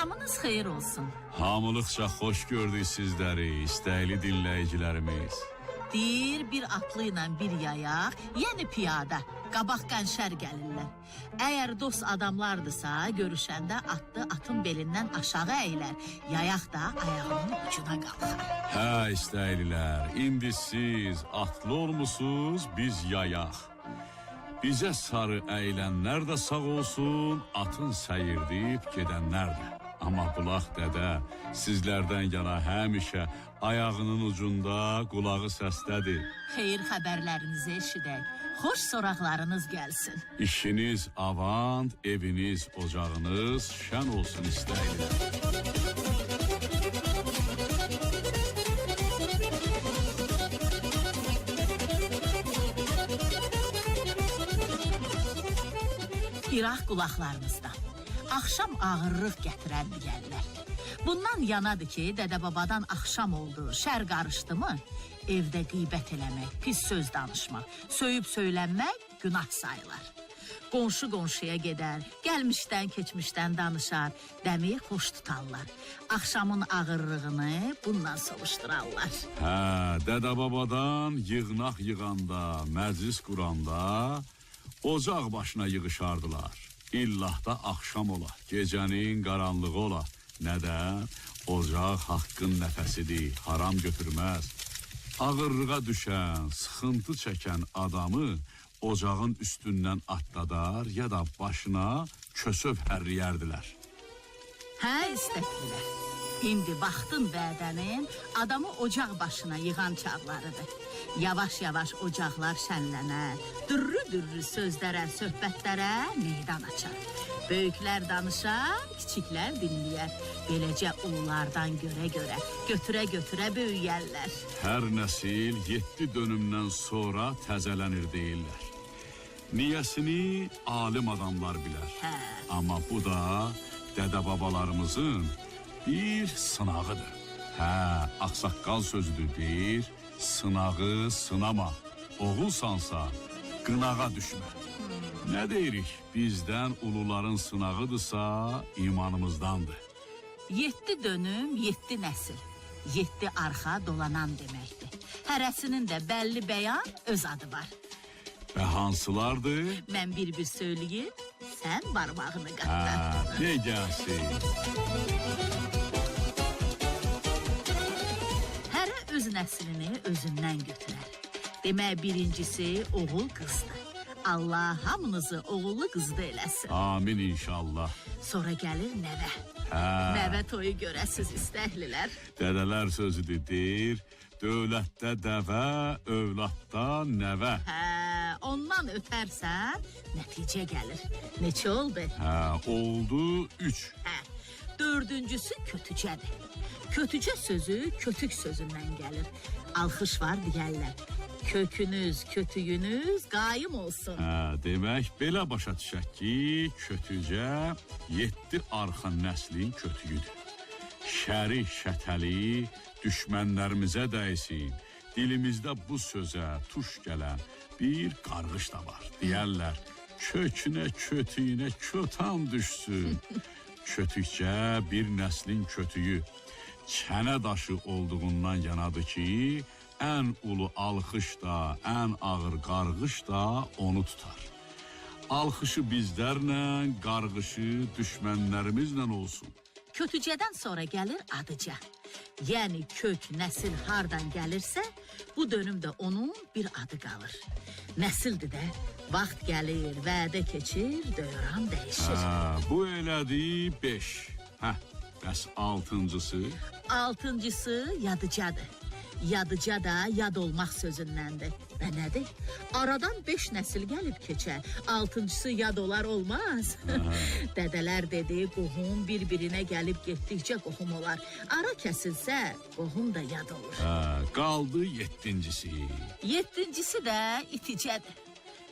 Axşamınız xeyir olsun. Hamılıqca xoş gördük sizləri, istəkli dinləyicilərimiz. Deyir bir atlı ilə bir yayaq, yəni piyada, qabaq qənşər gəlirlər. Əgər dost adamlardırsa, görüşəndə atın belindən aşağı əyilər, yayaq da ayağının ucuna qalxar. Hə, istəklilər, indi siz atlı olmusunuz, biz yayaq. Bizə sarı əylənlər də sağ olsun, atın səyirdib gedənlər də. Amma Bulaq dədə sizlərdən yana həmişə ayağının ucunda, qulağı səsdədir. Xeyir xəbərlərinizi eşidək, xoş soraqlarınız gəlsin. İşiniz avant, eviniz, ocağınız şən olsun istəyirlər. İraq qulaqlarınızdan. Axşam ağırlıq gətirən deyərlər. Bundan yanadır ki, dədə-babadan axşam oldu, şər qarışdı mı? Evdə qeybət eləmək, pis söz danışmaq, söyüb söylənmək günah sayılar. Qonşu qonşuya gedər, gəlmişdən keçmişdən danışar, dəmi xoş tutarlar. Axşamın ağırlığını bundan soruşturarlar. Hə, dədə-babadan yığnaq yığanda, məclis quranda ocaq başına yığışardılar. İllah da axşam ola, gecənin qaranlığı ola. Nədən? Ocaq haqqın nəfəsidir, haram götürməz. Ağırlığa düşən, sıxıntı çəkən adamı ocağın üstündən atladar ya da başına kösöv hərliyərdilər. Hə, istəklilər. İndi vaxtın bədənin adamı ocaq başına yığan çağlarıdır. Yavaş-yavaş ocaqlar şənlənər, dürrü-dürrü sözlərə, söhbətlərə meydan açar. Böyüklər danışar, kiçiklər dinləyər. Beləcə ululardan görə-görə, götürə-götürə böyüyərlər. Hər nəsil 7 dönümdən sonra təzələnir deyirlər. Niyəsini alim adamlar bilər. Hə. Amma bu da dədə-babalarımızın bir sınağıdır. Hə, ağsaqqal sözüdür deyir, sınağı sınama, oğulsansa qınağa düşmə. Nə deyirik? Bizdən uluların sınağıdırsa imanımızdandır. 7 dönüm, 7 nəsil, 7 arxa dolanan deməkdir. Hərəsinin də bəlli bəyan öz adı var. Və hansılardır? Mən bir söyləyim, sən barmağını qatla. Hə, ne gəlsin? Hərə öz nəslini özündən götürər. Demək birincisi oğul qızdır. Allah hamınızı oğullu qızdı eləsin. Amin inşallah. Sonra gəlir nəvə. Hə. Nəvə toyu görəsiz istəklilər. Dədələr sözüdür deyir, dövlətdə dəvə, övladda nəvə. Hə, ondan ötərsən, nəticə gəlir. Neçə oldu? Hə, oldu 3. Hə, dördüncüsü kötücədir. Kötücə sözü kötük sözündən gəlir. Alxış var deyərlər. Kökünüz, kötüyünüz qaim olsun. Hə, demək belə başa düşək ki, kötücə 7 arxa nəslin kötüyüdür. Şəri, şətəli düşmənlərimizə dəysin. Dilimizdə bu sözə tuş gələn bir qarğış da var. Deyərlər, kökünə, kötüyünə kötan düşsün. Kötükcə bir nəslin kötüyü çənə daşı olduğundan yanadır ki, ən ulu alxış da, ən ağır qarğış da onu tutar. Alxışı bizlərlə, qarğışı düşmənlərimizlə olsun. Kötücədən sonra gəlir adıca. Yəni kök, nəsil hardan gəlirsə, bu dönümdə onun bir adı qalır. Nəsildir də, vaxt gəlir, vədə keçir, dövran dəyişir. Hə, bu elədi 5. Hə, bəs 6-cısı? 6-cısı yadıcadır. Yadıca da yad olmaq sözündəndir. Və nədir? Aradan 5 nəsil gəlib keçər. 6-cısı yad olar olmaz. Dədələr dedi, qohum bir-birinə gəlib getdikcə qohum olar. Ara kəsilsə, qohum da yad olur. Qaldı 7-cisi. 7-cisi də iticədir.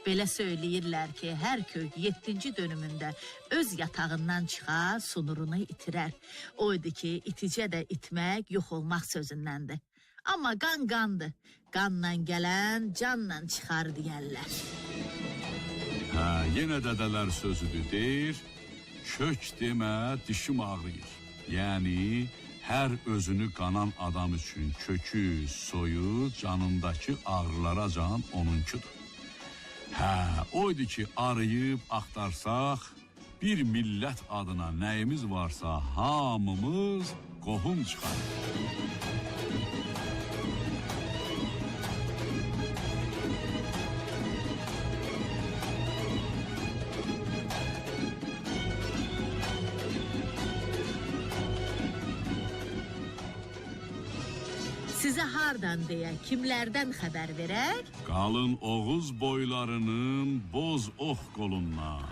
Belə söyləyirlər ki, hər kök 7-ci dönümündə öz yatağından çıxar, sunurunu itirər. Oydu ki, iticə də itmək, yox olmaq sözündəndir. Amma qan qandır. Qanla gələn canla çıxar deyərlər. Hə, yenə dədələr sözüdür deyir. Kök demə, dişim ağrıyır. Yəni hər özünü qanan adam üçün kökü, soyu, canındakı ağrılara can onunkudur. Oydu ki, arayıb axtarsaq, bir millət adına nəyimiz varsa hamımız qohum çıxarır. Sizə hardan deyə, kimlərdən xəbər verək? Qalın Oğuz boylarının boz ox qolundan.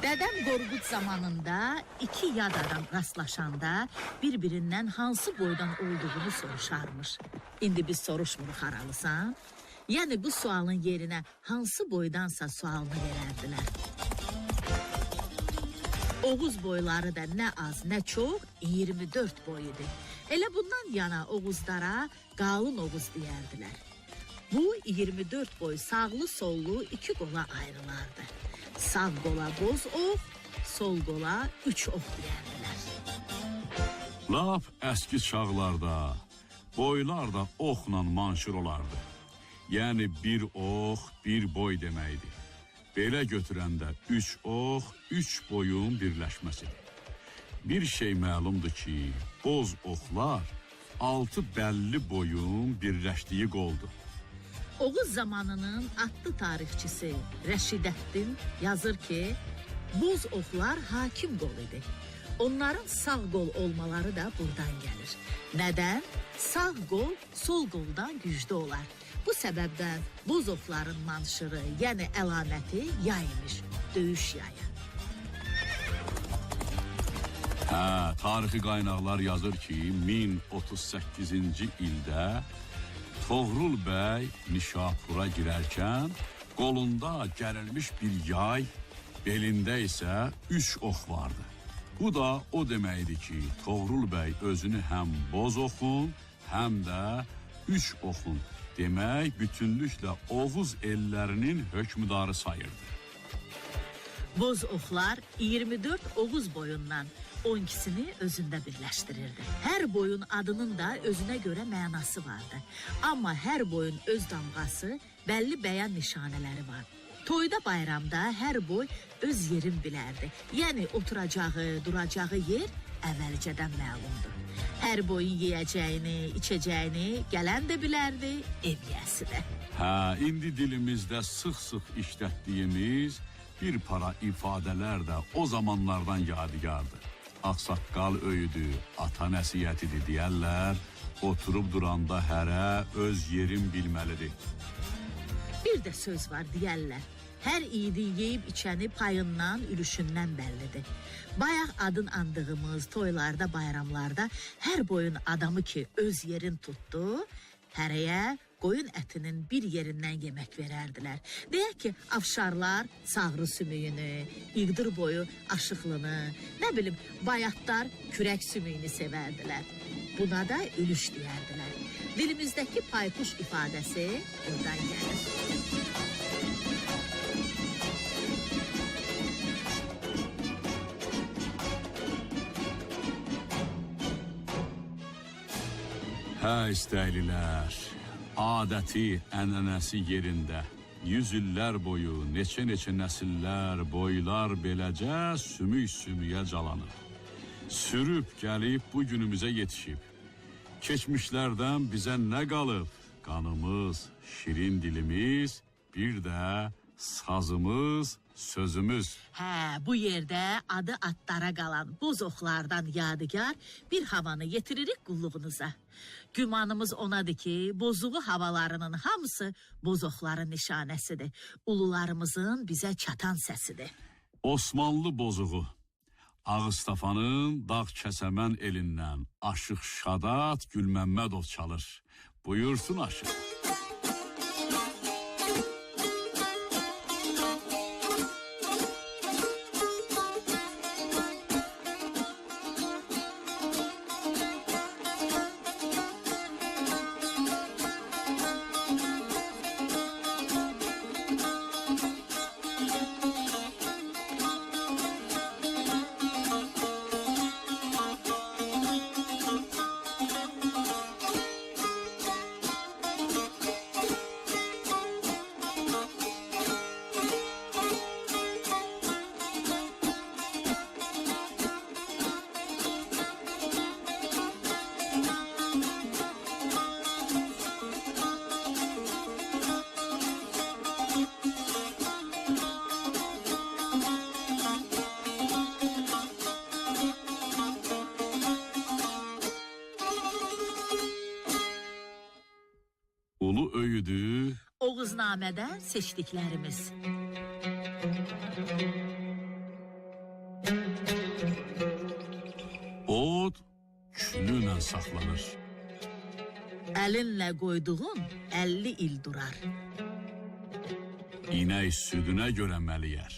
Dədəm Qorqud zamanında iki yad adam rastlaşanda bir-birindən hansı boydan olduğunu soruşarmış. İndi biz soruşmuruq haralısan. Yəni bu sualın yerinə hansı boydansa sualını verərdilər. Oğuz boyları da nə az, nə çox 24 boy idi. Elə bundan yana Oğuzlara qalın Oğuz deyərdilər. Bu 24 boy sağlı sollu iki qola ayrılardı. Sağ qola boz ox, sol qola üç ox deyərdilər. Lap əski çağlarda boylar da oxla manşur olardı. Yəni bir ox, bir boy deməkdir. Belə götürəndə üç ox, üç boyun birləşməsidir. Bir şey məlumdur ki, boz oxlar altı bəlli boyun birləşdiyi qoldur. Oğuz zamanının adlı tarixçisi Rəşidəddin yazır ki, boz oxlar hakim qol idi. Onların sağ qol olmaları da buradan gəlir. Nədən? Sağ qol sol qoldan güclü olar. Bu səbəbdən boz oxların manşırı, yəni əlaməti yay imiş, döyüş yayı. Tarixi qaynaqlar yazır ki, 1038-ci ildə Toğrul bəy Nişapura girərkən qolunda gərilmiş bir yay, belində isə üç ox vardı. Bu da o deməkdir ki, Toğrul bəy özünü həm boz oxun, həm də üç oxun demək bütünlüklə Oğuz ellərinin hökmdarı sayırdı. Boz oxlar 24 Oğuz boyundan 12'sini özündə birləşdirirdi. Hər boyun adının da özünə görə mənası vardı. Amma hər boyun öz damğası, bəlli bəyan nişanələri var. Toyda, bayramda hər boy öz yerin bilərdi. Yəni oturacağı, duracağı yer əvvəlcədən məlumdur. Hər boyun yeyəcəyini, içəcəyini gələn də bilərdi, ev yiyəsi də. İndi dilimizdə sıx-sıx işlətdiyimiz bir para ifadələr də o zamanlardan yadigardır. Ağsaqqal öyüdü, ata nəsiyyətidir deyərlər, oturub duranda hərə öz yerin bilməlidir. Bir də söz var deyərlər, hər iyidi yeyib içəni payından, ülüşündən bəllidir. Bayaq adın andığımız toylarda, bayramlarda hər boyun adamı ki öz yerin tutdu, hərəyə qoyun ətinin bir yerindən yemək verərdilər. Deyək ki, afşarlar sağrı sümüyünü, İqdır boyu aşıqlını, nə bilim, bayatlar kürək sümüyünü sevərdilər. Buna da ülüş deyərdilər. Dilimizdəki paypuş ifadəsi oradan gəlir. İstəylilər, adəti, ənənəsi yerində, 100 illər boyu neçə-neçə nəsillər, boylar beləcə sümük-sümüyə calanır. Sürüb gəlib bu günümüzə yetişib. Keçmişlərdən bizə nə qalıb? Qanımız, şirin dilimiz, bir də sazımız, sözümüz. Bu yerdə adı atlara qalan boz oxlardan yadigar bir havanı yetiririk qulluğunuza. Gümanımız onadır ki, bozuğu havalarının hamısı boz oxların nişanəsidir. Ulularımızın bizə çatan səsidir. Osmanlı bozuğu, Ağıstafanın dağ kəsəmən elindən Aşıq Şadat Gülməmmədov çalır. Buyursun Aşıq. Arzunamədən seçdiklərimiz. Od külünlə saxlanır. Əlinlə qoyduğun 50 il durar. İnək südünə görə məliyər.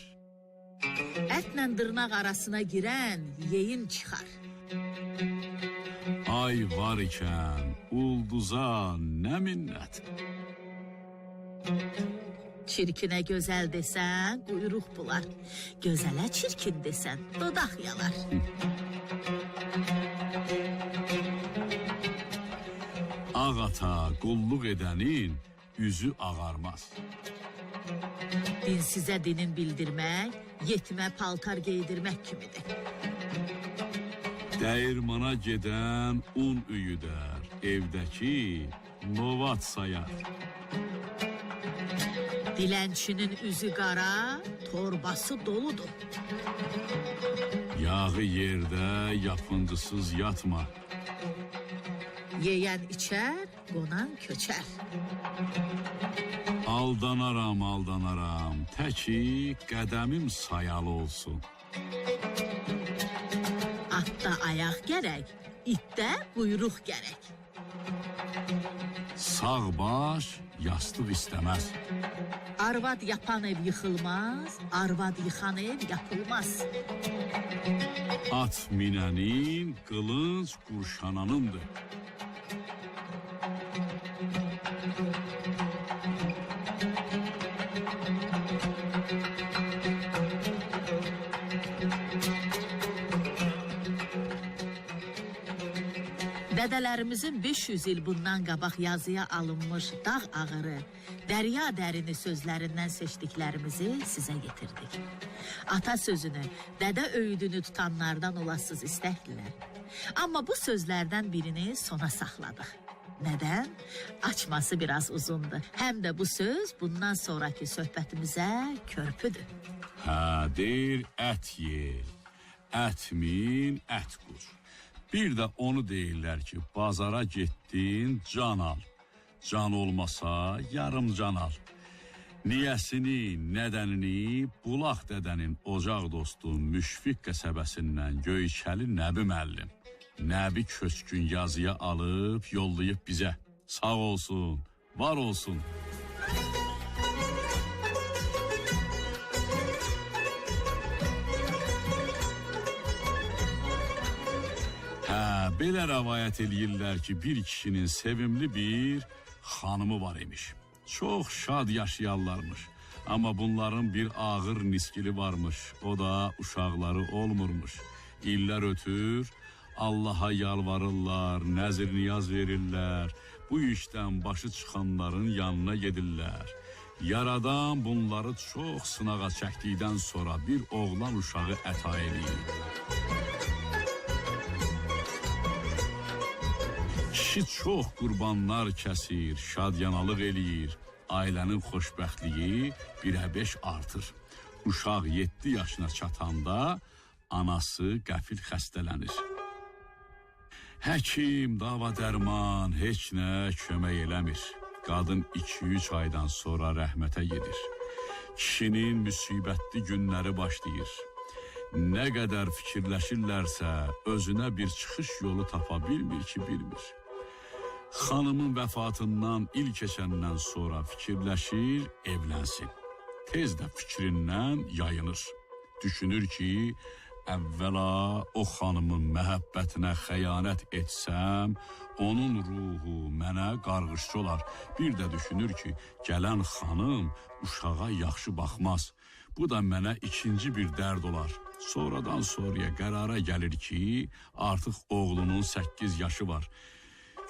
Ətlə dırnaq arasına girən yeyin çıxar. Ay var ikən ulduza nə minnət. Çirkinə gözəl desən, quyruq bular. Gözələ çirkin desən, dodaq yalar. Ağ ata qulluq edənin üzü ağarmaz. Dinsizə dinin bildirmək, yetimə paltar geydirmək kimidir. Dəyirmana gedən un üyüdər, evdəki novat sayar. Dilənçinin üzü qara, torbası doludur. Yağı yerdə yapıncısız yatma. Yeyən içər, qonan köçər. Aldanaram, aldanaram, təki qədəmim sayalı olsun. Atda ayaq gərək, itdə quyruq gərək. Sağ baş yastıq istəməz. Arvad yapan ev yıxılmaz, arvad yıxan ev yapılmaz. At minənin, qılınc qurşananındır. Dədələrimizin 500 il bundan qabaq yazıya alınmış dağ ağırı, dərya dərini sözlərindən seçdiklərimizi sizə getirdik. Ata sözünü, dədə öyüdünü tutanlardan olasız istəkdilər. Amma bu sözlərdən birini sona saxladıq. Nədən? Açması biraz uzundur. Həm də bu söz bundan sonraki söhbətimizə körpüdür. Hə, deyir ət yer, ət min, ət qur. Bir də onu deyirlər ki, bazara getdin, can al. Can olmasa, yarım can al. Niyəsini, nədənini Bulaq dədənin ocaq dostu Müşfiq qəsəbəsindən Göyçəli Nəbi müəllim. Nəbi köçkün yazıya alıb, yollayıb bizə. Sağ olsun, var olsun. Belə rəvayət eləyirlər ki, bir kişinin sevimli bir xanımı var imiş. Çox şad yaşayarlarmış. Amma bunların bir ağır niskili varmış. O da uşaqları olmurmuş. İllər ötür, Allaha yalvarırlar, nəzir niyaz verirlər. Bu işdən başı çıxanların yanına gedirlər. Yaradan bunları çox sınağa çəkdikdən sonra bir oğlan uşağı əta eləyir. Kişi çox qurbanlar kəsir, şadyanalıq eləyir. Ailənin xoşbəxtliyi 1-ə 5 artır. Uşaq 7 yaşına çatanda anası qəfil xəstələnir. Həkim, dava dərman heç nə kömək eləmir. Qadın 2-3 aydan sonra rəhmətə gedir. Kişinin müsibətli günləri başlayır. Nə qədər fikirləşirlərsə özünə bir çıxış yolu tapa bilmir ki, bilmir. Xanımın vəfatından il keçəndən sonra fikirləşir, evlənsin. Tez də fikrindən yayınır. Düşünür ki, əvvəla o xanımın məhəbbətinə xəyanət etsəm, onun ruhu mənə qarğışçı olar. Bir də düşünür ki, gələn xanım uşağa yaxşı baxmaz. Bu da mənə ikinci bir dərd olar. Sonradan sonraya qərara gəlir ki, artıq oğlunun 8 yaşı var.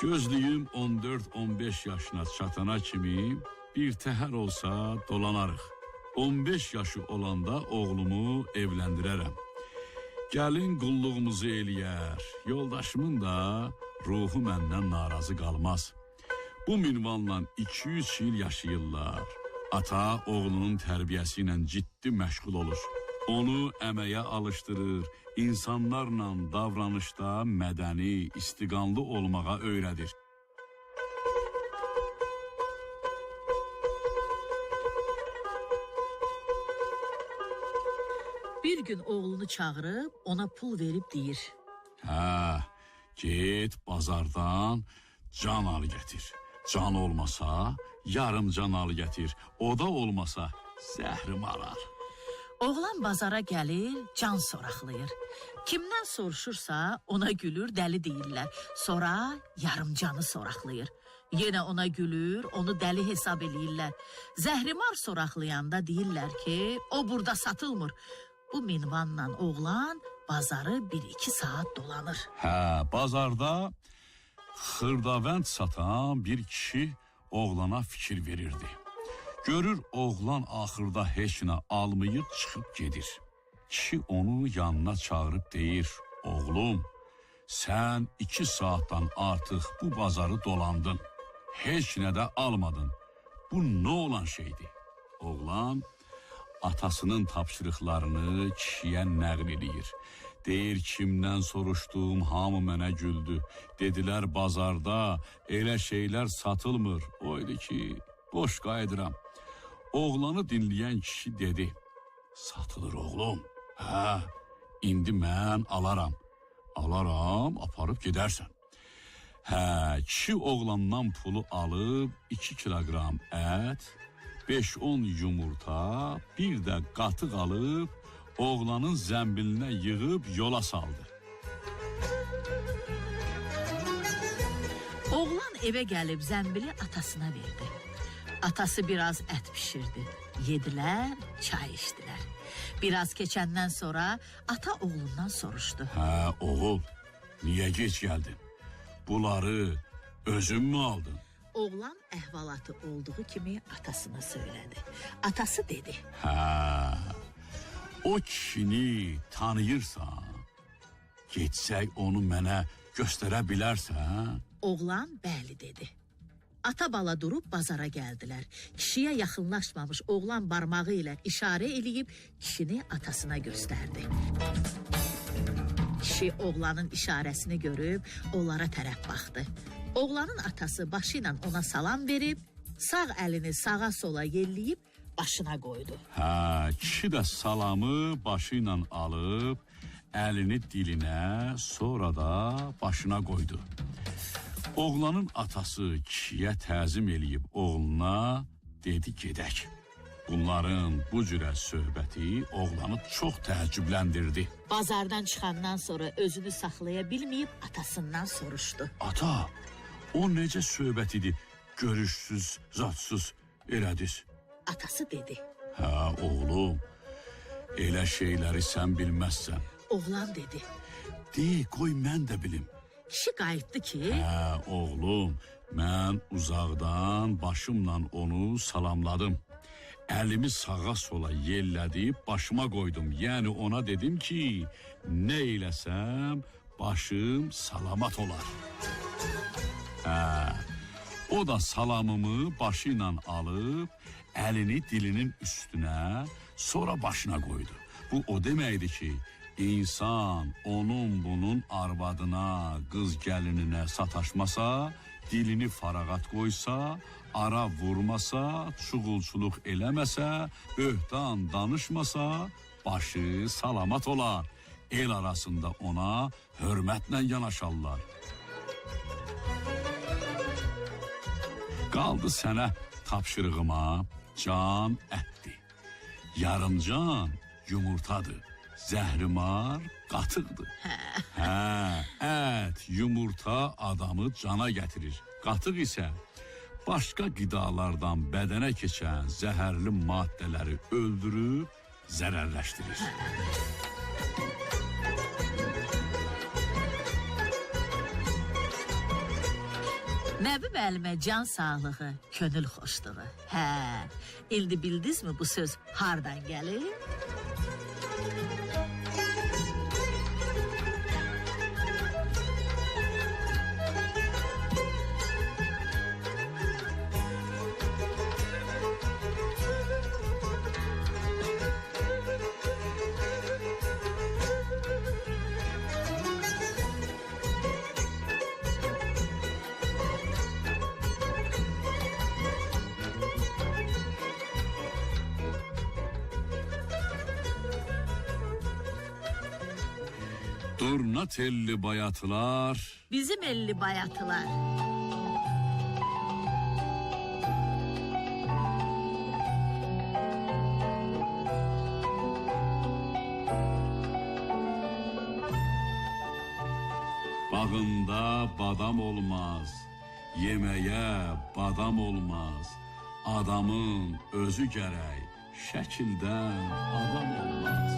Gözlüyüm 14-15 yaşına çatana kimi bir təhər olsa dolanarıq. 15 yaşı olanda oğlumu evləndirərəm. Gəlin qulluğumuzu eləyər, yoldaşımın da ruhu məndən narazı qalmaz. Bu minvanla 2-3 il yaşayırlar. Ata oğlunun tərbiyəsi ilə ciddi məşğul olur. Onu əməyə alışdırır, insanlarla davranışda mədəni, istiqanlı olmağa öyrədir. gün oğlunu çağırıb ona pul verib deyir: Hə, get bazardan can al gətir. Can olmasa yarım can al gətir. O da olmasa zəhrim arar. Oğlan bazara gəlir, can soraxlayır. Kimdən soruşursa ona gülür, dəli deyirlər. Sonra yarım canı soraxlayır. Yenə ona gülür, onu dəli hesab eləyirlər. Zəhrimar soraxlayanda deyirlər ki, o burada satılmır. Bu minvanla oğlan bazarı 1-2 saat dolanır. Hə, bazarda xırdavənd satan bir kişi oğlana fikir verirdi. Görür oğlan axırda heç nə almayıb çıxıb gedir. Kişi onu yanına çağırıb deyir: Oğlum, sən 2 saatdan artıq bu bazarı dolandın. Heç nə də almadın. Bu nə olan şeydir? Oğlan atasının tapşırıqlarını kişiyə nəql edir. Deyir, kimdən soruşduğum hamı mənə güldü. Dedilər bazarda elə şeylər satılmır. Oydu ki, boş qayıdıram. Oğlanı dinləyən kişi dedi: Satılır oğlum. Hə, indi mən alaram. Alaram, aparıb gedərsən. Hə, kişi oğlandan pulu alıb 2 kilogram ət, 5-10 yumurta, bir də qatıq alıb oğlanın zəmbilinə yığıb yola saldı. Oğlan evə gəlib zəmbili atasına verdi. Atası biraz ət pişirdi. Yedilər, çay içdilər. Biraz keçəndən sonra ata oğlundan soruşdu: Hə, oğul, niyə geç gəldin? Bunları özün mü aldın? Oğlan əhvalatı olduğu kimi atasına söylədi. Atası dedi: Hə, o kişini tanıyırsan, getsək onu mənə göstərə bilərsən? Oğlan bəli dedi. Ata bala durub bazara gəldilər. Kişiyə yaxınlaşmamış oğlan barmağı ilə işarə eləyib kişini atasına göstərdi. Kişi oğlanın işarəsini görüb onlara tərəf baxdı. Oğlanın atası başı ilə ona salam verib, sağ əlini sağa sola yelləyib başına qoydu. Hə, kişi də salamı başı ilə alıb, əlini dilinə, sonra da başına qoydu. Oğlanın atası kişiyə təzim eləyib oğluna dedi gedək. Bunların bu cürə söhbəti oğlanı çox təəccübləndirdi. Bazardan çıxandan sonra özünü saxlaya bilməyib atasından soruşdu: Ata, o necə söhbət idi? Görüşsüz, zatsız elədiz. Atası dedi: Hə, oğlum, elə şeyləri sən bilməzsən. Oğlan dedi: De, qoy mən də bilim. Kişi qayıtdı ki: Hə, oğlum, mən uzaqdan başımla onu salamladım. Əlimi sağa sola yellədib başıma qoydum. Yəni ona dedim ki, nə eləsəm başım salamat olar. Hə, o da salamımı başı ilə alıb, əlini dilinin üstünə, sonra başına qoydu. Bu o deməkdir ki, İnsan onun bunun arvadına, qız gəlininə sataşmasa, dilini farağat qoysa, ara vurmasa, çuğulçuluq eləməsə, böhtan danışmasa, başı salamat olar. El arasında ona hörmətlə yanaşarlar. Qaldı sənə tapşırığıma can ətdir. Yarımcan yumurtadır. Zəhrimar qatıqdır. Hə, ət, yumurta adamı cana gətirir. Qatıq isə başqa qidalardan bədənə keçən zəhərli maddələri öldürüb zərərləşdirir. Nəbi müəllimə can sağlığı, könül xoşluğu. Hə, indi bildinizmi bu söz hardan gəlir? Durna telli bayatılar, Bizim elli bayatılar. bağında badam olmaz, yemeğe badam olmaz. Adamın özü gərək, şəkildən adam olmaz.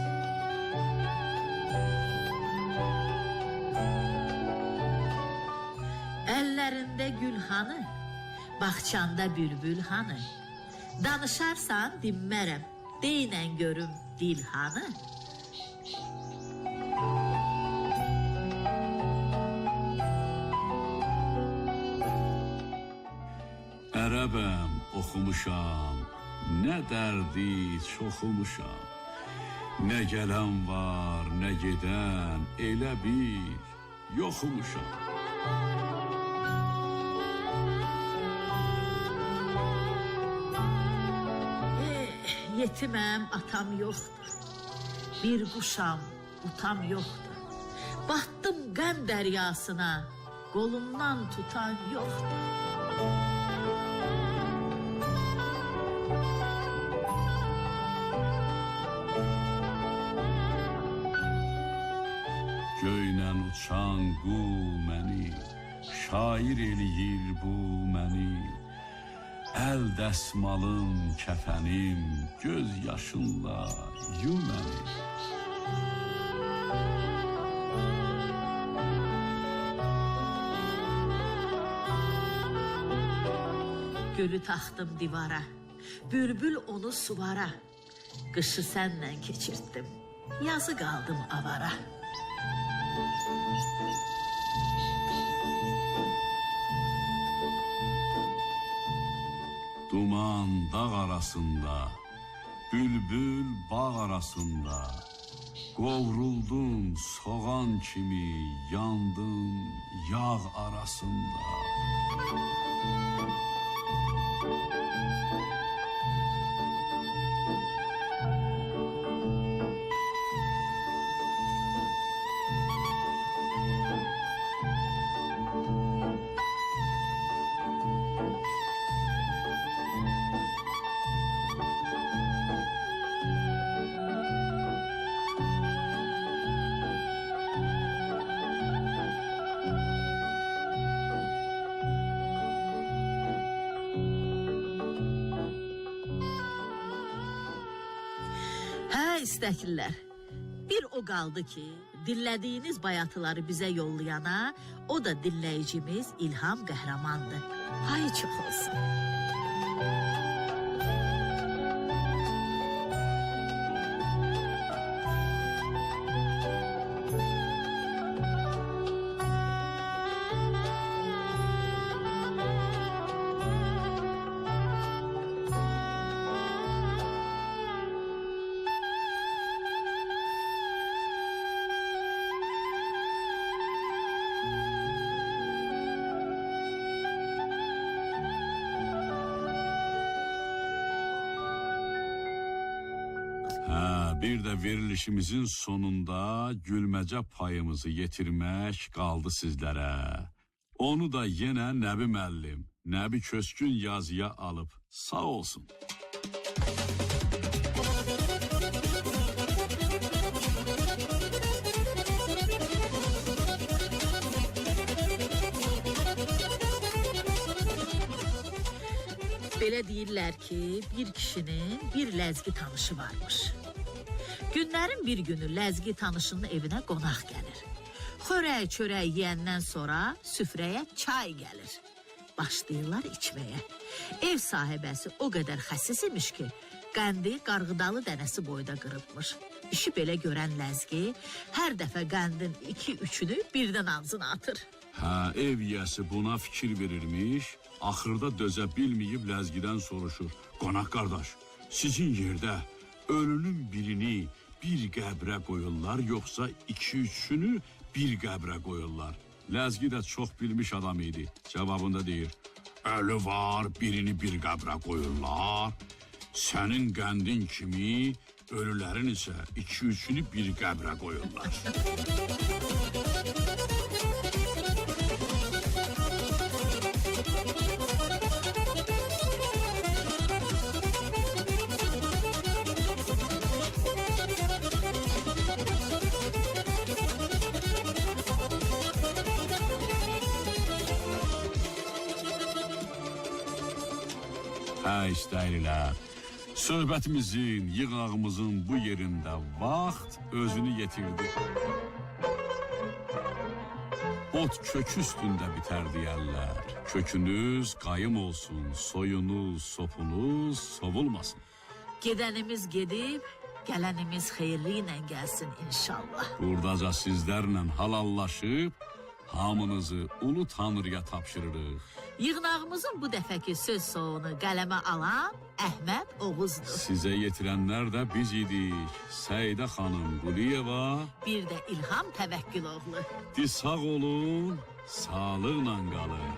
Əllərində gül hanı, Baxçanda bülbül hanı, Danışarsan dinmərəm, Deynən görüm dil hanı. Ərəbəm oxumuşam, nə dərdi çoxumuşam. Nə gələn var, nə gedən, elə bir yoxumuşam. Yetiməm, atam yoxdur. Bir quşam, utam yoxdur. Batdım qəm dəryasına, Qolumdan tutan yoxdur. Göynən uçan qu məni, şair eləyir bu məni. Əl dəsmalım, kəfənim, göz yaşınla yu məni. Gülü taxdım divara, bülbül onu suvara. Qışı sənlə keçirtdim, yazı qaldım avara. Duman dağ arasında, bülbül bağ arasında. Qovruldum soğan kimi, yandım yağ arasında. İstəkliler, bir o qaldı ki, dinlədiyiniz bayatıları bizə yollayana, o da dinləyicimiz İlham Qəhrəmandır. Ay çox olsun. Bir də verilişimizin sonunda gülməcə payımızı yetirmək qaldı sizlərə. Onu da yenə Nəbi müəllim, Nəbi Köskün yazıya alıb. Sağ olsun. Belə deyirlər ki, bir kişinin bir ləzgi tanışı varmış. Günlərin bir günü ləzgi tanışının evinə qonaq gəlir. Xörək, çörək yeyəndən sonra süfrəyə çay gəlir. Başlayırlar içməyə. Ev sahibəsi o qədər xəsis imiş ki, qəndi qarğıdalı dənəsi boyda qırıbmış. İşi belə görən ləzgi hər dəfə qəndin 2-3-ünü birdən ağzına atır. Ev yiyəsi buna fikir verirmiş, axırda dözə bilməyib ləzgidən soruşur. Qonaq qardaş, sizin yerdə ölünün birini bir qəbrə qoyurlar, yoxsa 2-3-ünü bir qəbrə qoyurlar? Ləzgi də çox bilmiş adam idi. Cavabında deyir, ölü var, birini bir qəbrə qoyurlar. Sənin qəndin kimi ölülərin isə 2-3-ünü bir qəbrə qoyurlar. Hə, istəyirlər. Söhbətimizin, yığağımızın bu yerində vaxt özünü yetirdi. Ot kök üstündə bitər deyərlər. Kökünüz qayım olsun, soyunuz, sopunuz sovulmasın. Gedənimiz gedib, gələnimiz xeyirli ilə gəlsin inşallah. Buradaca sizlərlə halallaşıb, hamınızı ulu tanrıya tapşırırıq. Yığnağımızın bu dəfəki söz soğunu qələmə alan Əhməd Oğuzdur. Sizə yetirənlər də biz idik. Səidə xanım Quliyeva, Bir də İlham Təvəkküloğlu. sağ olun, sağlıqla qalın.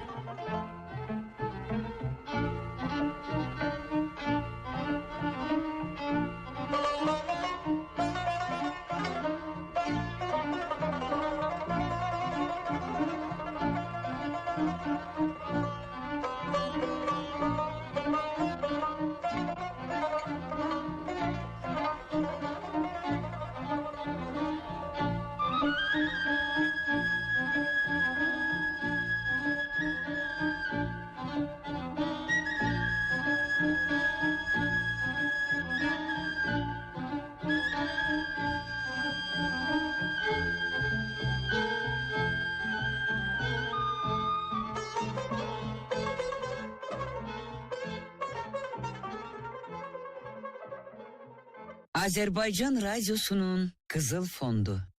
Azerbaycan Radyosu'nun Kızıl Fondu.